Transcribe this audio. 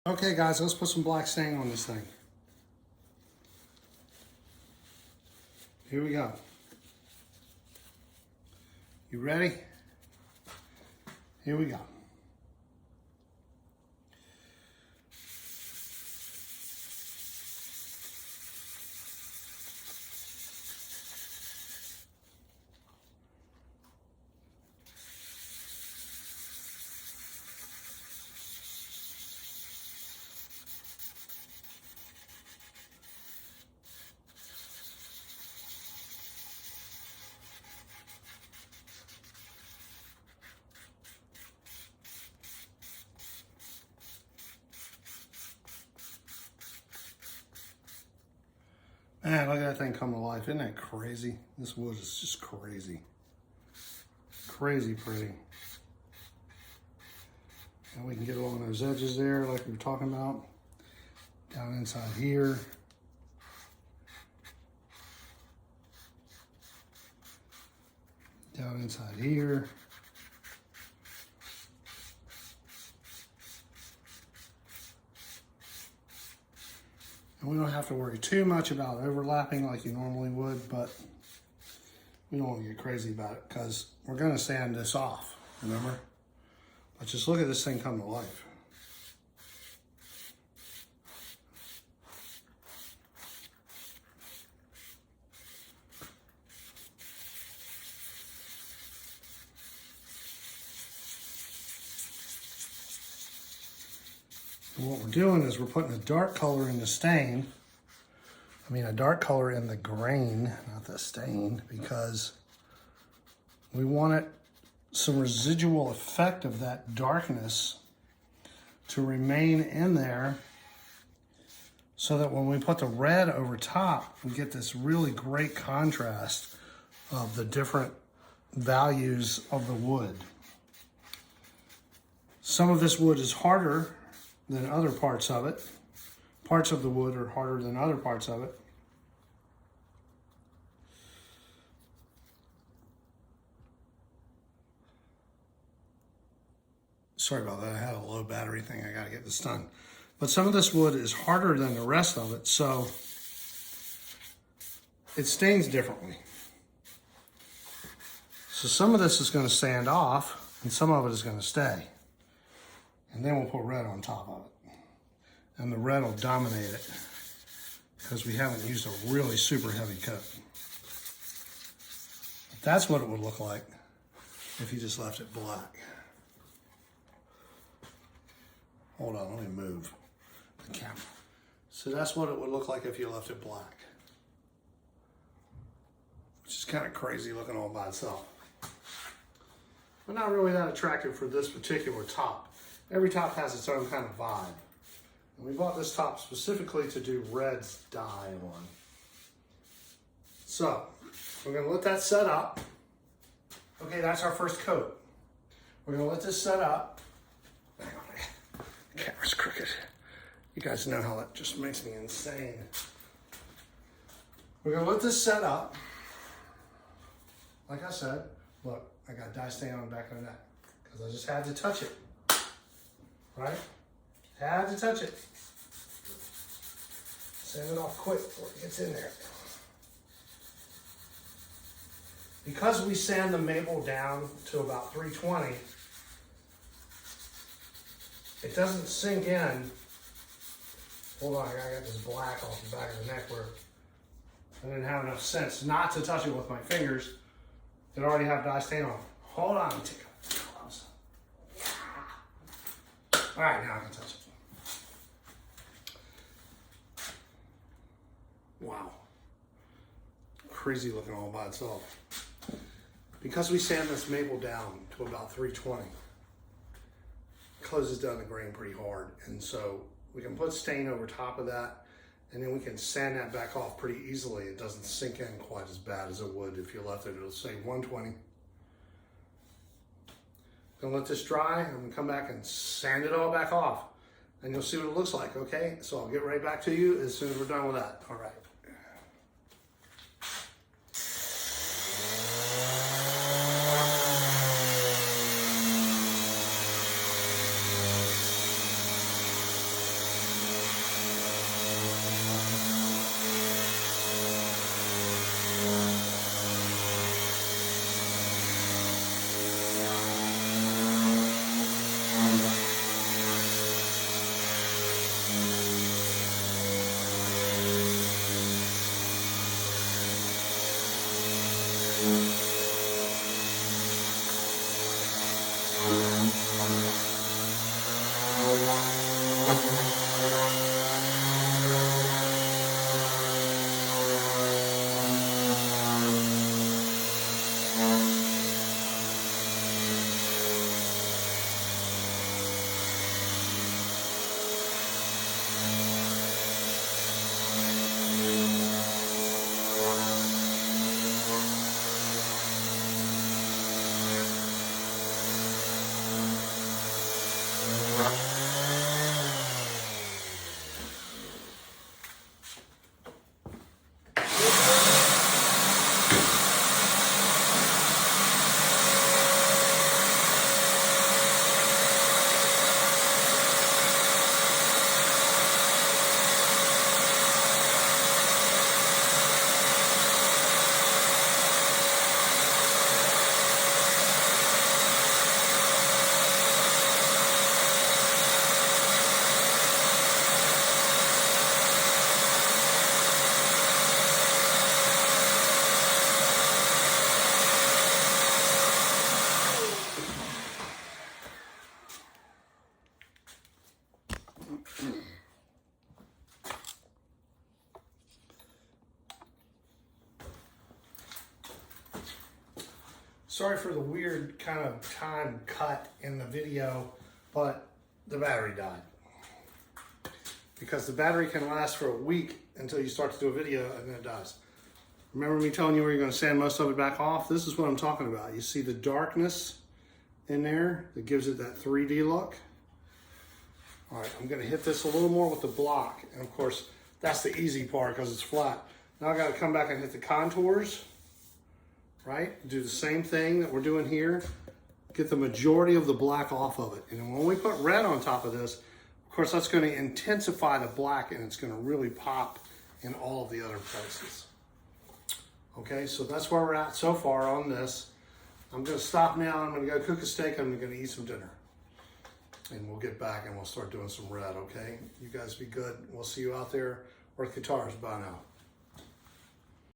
Okay guys, let's put some black stain on this thing. Here we go. You ready? Here we go. Man, look at that thing come to life. Isn't that crazy? This wood is just crazy. Crazy pretty. And we can get along those edges there like we were talking about. Down inside here. Down inside here. And we don't have to worry too much about overlapping like you normally would, but we don't want to get crazy about it because we're going to sand this off, remember? But just look at this thing come to life. And what we're doing is we're putting a dark color in the stain. I mean, a dark color in the grain, not the stain, because we want it some residual effect of that darkness to remain in there so that when we put the red over top, we get this really great contrast of the different values of the wood. Some of this wood is harder than other parts of it. Parts of the wood are harder than other parts of it. Sorry about that, I had a low battery thing, I gotta get this done. But some of this wood is harder than the rest of it, so it stains differently. So some of this is gonna sand off, and some of it is gonna stay. And then we'll put red on top of it. And the red will dominate it because we haven't used a really super heavy coat. But that's what it would look like if you just left it black. Hold on, let me move the camera. So that's what it would look like if you left it black. Which is kind of crazy looking all by itself. But not really that attractive for this particular top. Every top has its own kind of vibe. And we bought this top specifically to do red dye on. So, we're gonna let that set up. Okay, that's our first coat. We're gonna let this set up. Hang on, the camera's crooked. You guys know how that just makes me insane. We're gonna let this set up. Like I said, look, I got dye stain on the back of the neck because I just had to touch it. Right? Had to touch it. Sand it off quick before it gets in there. Because we sand the maple down to about 320, it doesn't sink in. Hold on, I got this black off the back of the neck where I didn't have enough sense not to touch it with my fingers that already have dye stain on. Hold on, take it close. All right, now I can touch it. Wow. Crazy looking all by itself. Because we sand this maple down to about 320, it closes down the grain pretty hard. And so we can put stain over top of that, and then we can sand that back off pretty easily. It doesn't sink in quite as bad as it would if you left it at, say, 120. Gonna let this dry. I'm gonna come back and sand it all back off, and you'll see what it looks like, okay? So I'll get right back to you as soon as we're done with that. All right. Sorry for the weird kind of time cut in the video, but the battery died. Because the battery can last for a week until you start to do a video and then it dies. Remember me telling you where you're going to sand most of it back off? This is what I'm talking about. You see the darkness in there that gives it that 3D look? All right, I'm going to hit this a little more with the block. And of course, that's the easy part because it's flat. Now I got to come back and hit the contours. Right? Do the same thing that we're doing here. Get the majority of the black off of it. And when we put red on top of this, of course, that's going to intensify the black and it's going to really pop in all of the other places. Okay, so that's where we're at so far on this. I'm going to stop now. I'm going to go cook a steak. I'm going to eat some dinner. And we'll get back and we'll start doing some red, okay? You guys be good. We'll see you out there. Earth Guitars. Bye now.